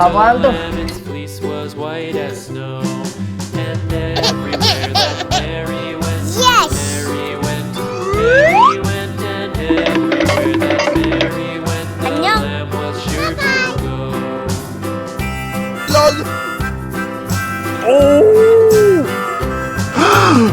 Apaan tuh? Its fleece was white as snow, and everywhere that Mary went, Yes! Mary went, Mary went, and everywhere that Mary went, the 안녕. lamb was sure to go.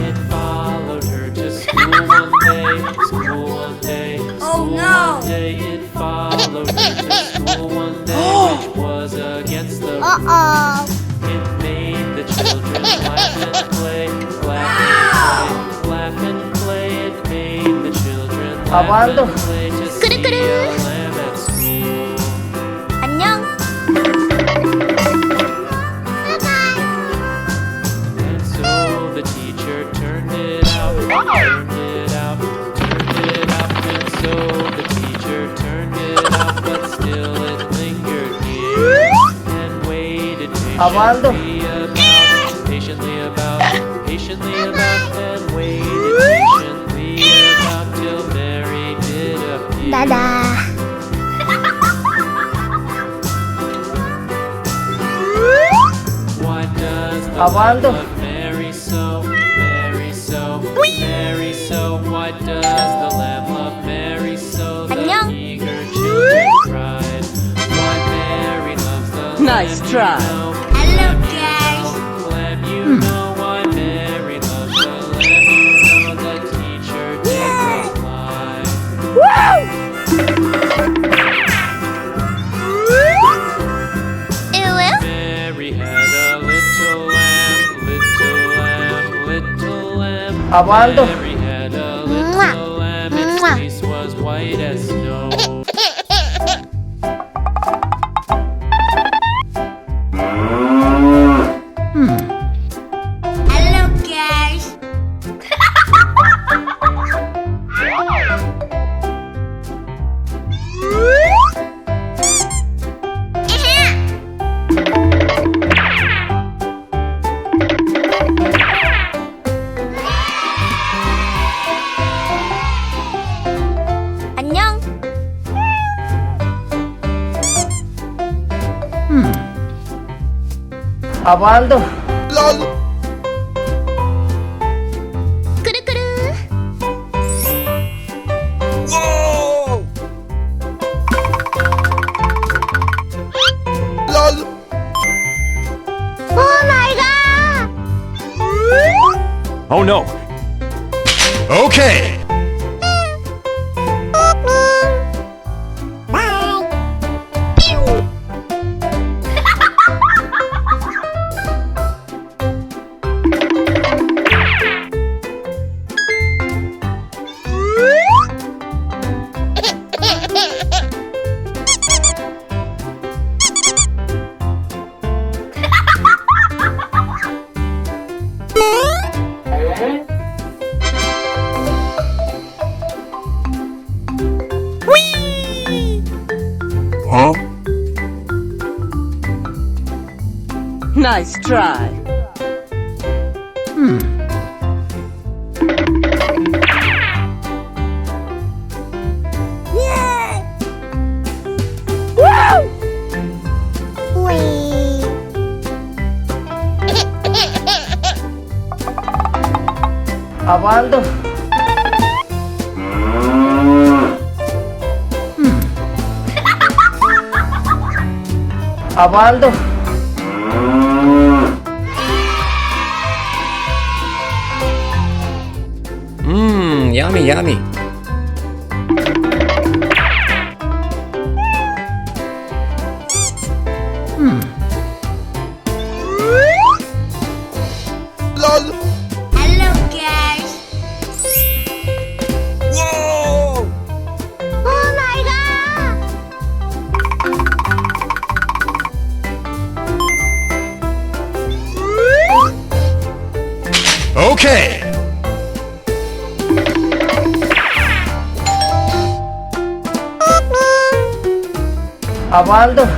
It followed her to school one day, school one day, school no. one day. It followed her to school one day, which was against the rules. Uh-oh. It made the children laugh and play, laugh and play. It made the children laugh Apaan tuh? and play to see Kuru-kuru. a lamb at school. 안녕. And so the teacher turned it out, turned it out, turned it out. And so the teacher turned it out, but still it lingered near and waited Apaan tuh? patiently about, and waited patiently about till Mary did appear. Dadah. Why does the Apaan lamb tuh? love Mary so, Mary so, Mary so? Why does the lamb love Mary so? The 안녕. eager children cried. Why Mary loves the Nice lamb, try. you know. Hello, guys. Lamb, you know why Mary loves the lamb, you know. The teacher did reply. Mary had a little lamb, little lamb, little lamb. Apaan tuh? Mary had a little lamb, its fleece was white as snow. Hello, guys. 안녕. Apaan tuh? 꾸르꾸르. Oh my god. Oh no. Okay. Huh? Nice try. Wee. Apaan tuh? Apaan tuh? Yummy, yummy. Hello, guys. Oh my god. Okay. Apaan tuh?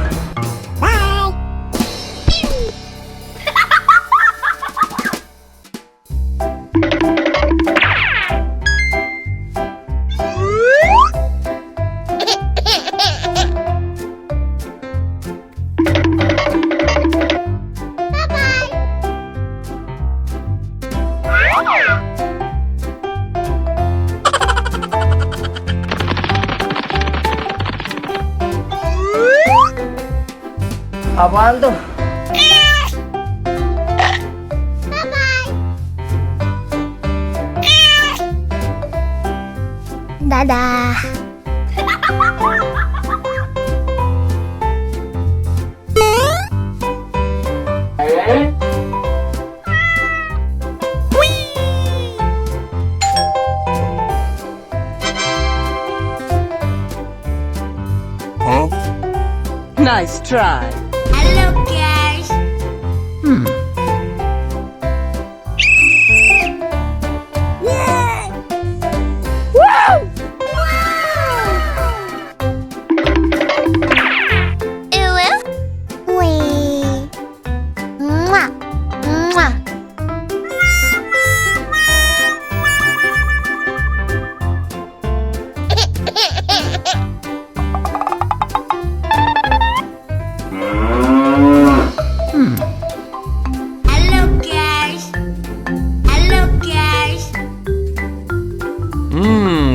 Abando. Dadah. Nice try. Hello, guys.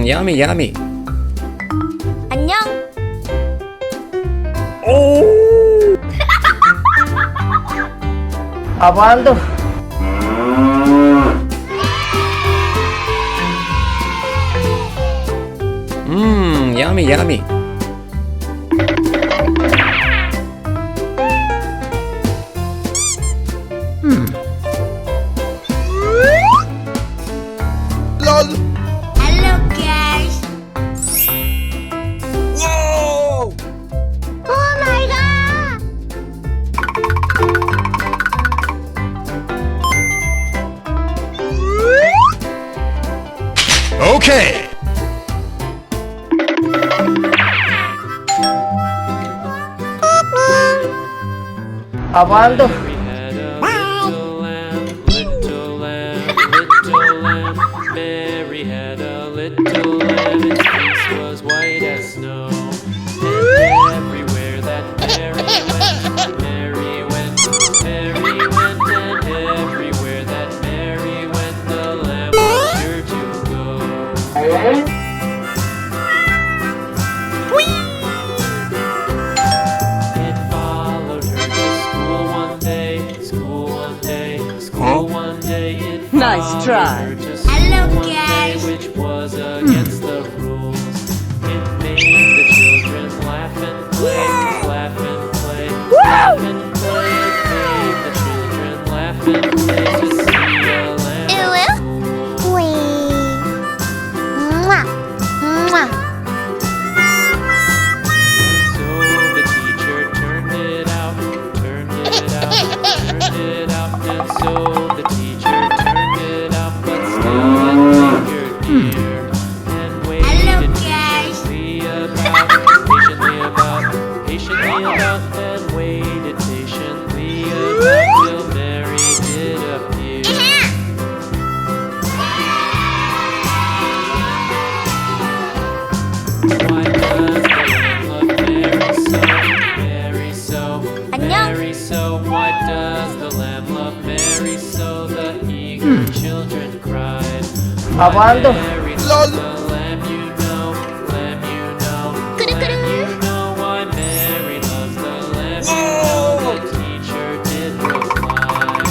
Yummy, yummy. 안녕. Abando. Yummy, yummy. Hello, guys. Whoa! Oh my god. Okay. Abando. Mary had a little lamb, little lamb, little lamb. Mary had a little lamb, its fleece was white as snow. And everywhere that Mary went, Mary went, Mary went, and everywhere that Mary went, the lamb was sure to go. It followed her to school one day, school one day, school one day. It Nice followed try. her to school Hello, one day, guys. which was against the rules. It made the children laugh and play, laugh and play, laugh and play. It made the children laugh and play to see a lamb at school. So the teacher turned it out, turned it out, turned it out, and so the teacher turned it out, but still it lingered near and Hello, waited guys. patiently about, and waited patiently about till Mary did appear. Why does the lamb love Mary so, 안녕. Mary so? Why does the lamb love Mary so? The eager children cried. Why Abando. Mary loves the lamb, you know, lamb, you know, lamb, you know. Why Mary loves the lamb, you know. The teacher did reply.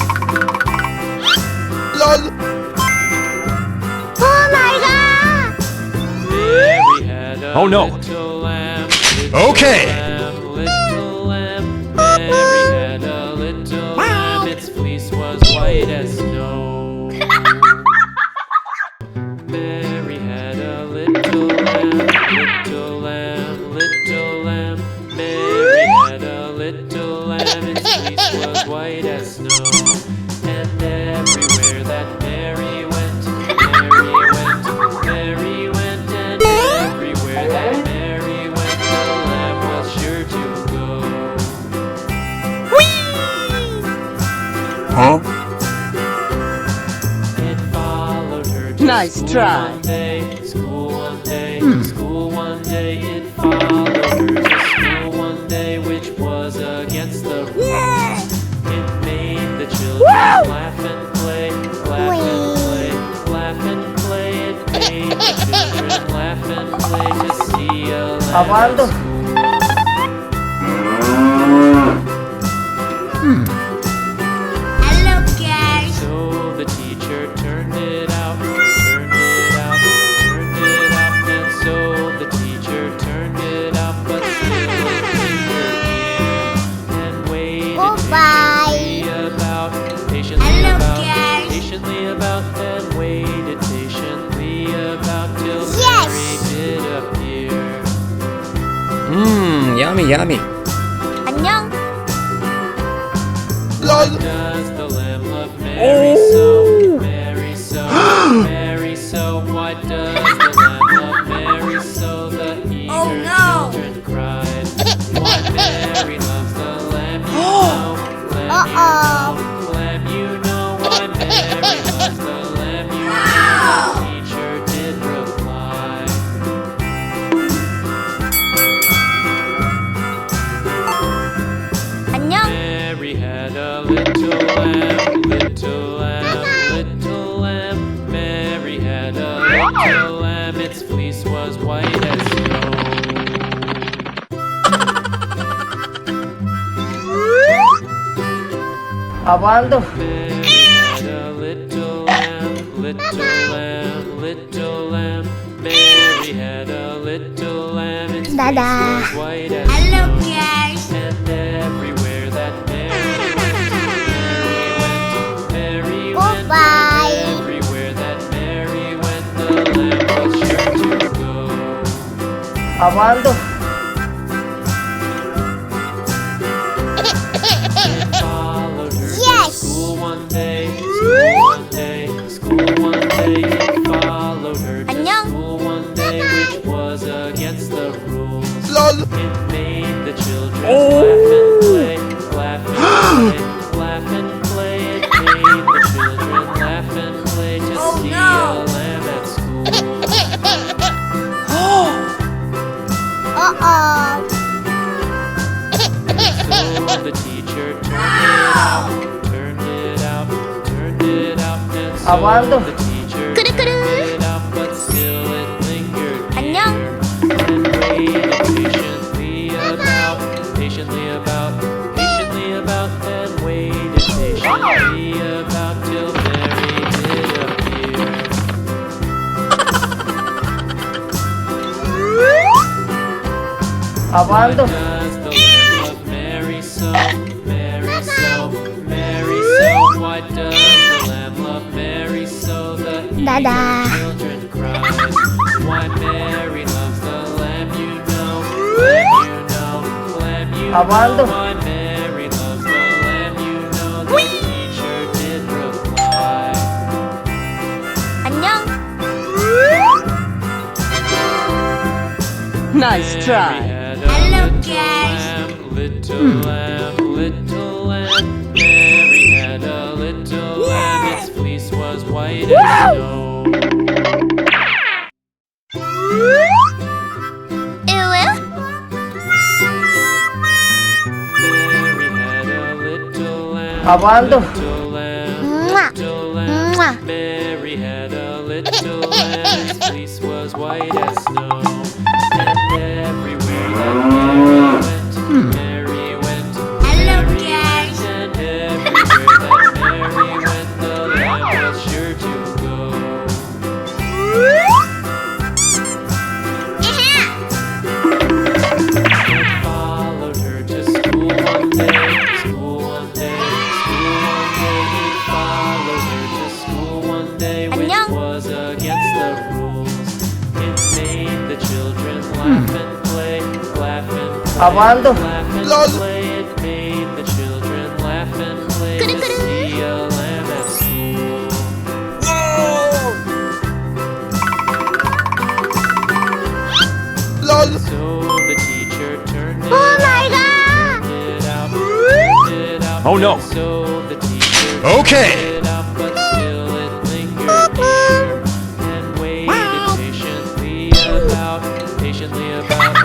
Oh my god. Mary had a Oh, no. little lamb, Okay. little lamb. Mary had a little lamb, its fleece was white as snow. Mary had a little lamb, little lamb, little lamb. Mary had a little lamb, its fleece was white as snow. And everywhere that Mary went, Mary went, Mary went, and everywhere that Mary went, the lamb was sure to go. Huh? It followed her to Nice school try. one day, school one day, school one day. It followed her to school one day, which was against the rules. It made the children laugh and play, laugh and play, laugh and play. It made the children laugh and play to see a lamb at Abando. school. Yummy, yummy. 안녕. Does the lamb love Mary so? Mary so, Mary so. Why does the lamb love Mary so? The eager children cried. Why Mary loves the lamb, you know. Lamb, you know. Lamb, you know. Why Mary loves the lamb, you know. The teacher did reply. 안녕. Mary had a little lamb, little lamb, little lamb. Mary had a little lamb, its fleece was white as snow. Apaan tuh? Mary had a little lamb, little lamb, little lamb. Mary had a little lamb, its fleece Dadah. was white as snow. Hello guys. And everywhere that Mary went, Mary went, Bye. and everywhere that Mary went, the lamb was sure to go. Apaan tuh? It followed her Yes. to school one day, school one day, school one day. It followed her to 안녕. school one day, which was against the rules. It made the children laugh and play, laugh and play, laugh and play. It made the children laugh and play to see a lamb at school. Uh-oh. So the teacher turned it out, turned it out, and so Apaan tuh? the teacher Kudu-kudu. turned it out, but still it lingered 안녕. near and waited patiently about, and waited patiently about till Mary did appear. Apaan tuh? Does the lamb love Mary so? Mary so, Mary so. Why does the lamb love Mary so? The Dadah. eager children cried. Why Mary loves the lamb, you know. Lamb, you know. Lamb, you Apaan know. tuh? Why Mary loves the lamb, you know. The teacher did reply. 안녕. Nice Mary try. had a Hello, little guys. lamb, little lamb, little lamb. Mary had a little lamb, its fleece was white as snow. Mary had a little lamb, Apaan tuh? little lamb, Mwah. little lamb. Mwah. Mary had a little lamb, its fleece was white as snow. And everywhere that Mary went, Hello, Mary guys. went, and everywhere that Mary went, the lamb was sure to go. It followed her to school one day, school one day, school one day. It followed her to school one day, which 안녕. was against the rules. It made the children laugh and play, laugh and play, Apaan tuh? laugh and play. It made the children laugh and play to see a lamb at school. So the teacher turned it Oh my god. it out, turned it out. Oh, no. So the teacher Okay. turned it out, but still it lingered near and waited patiently about,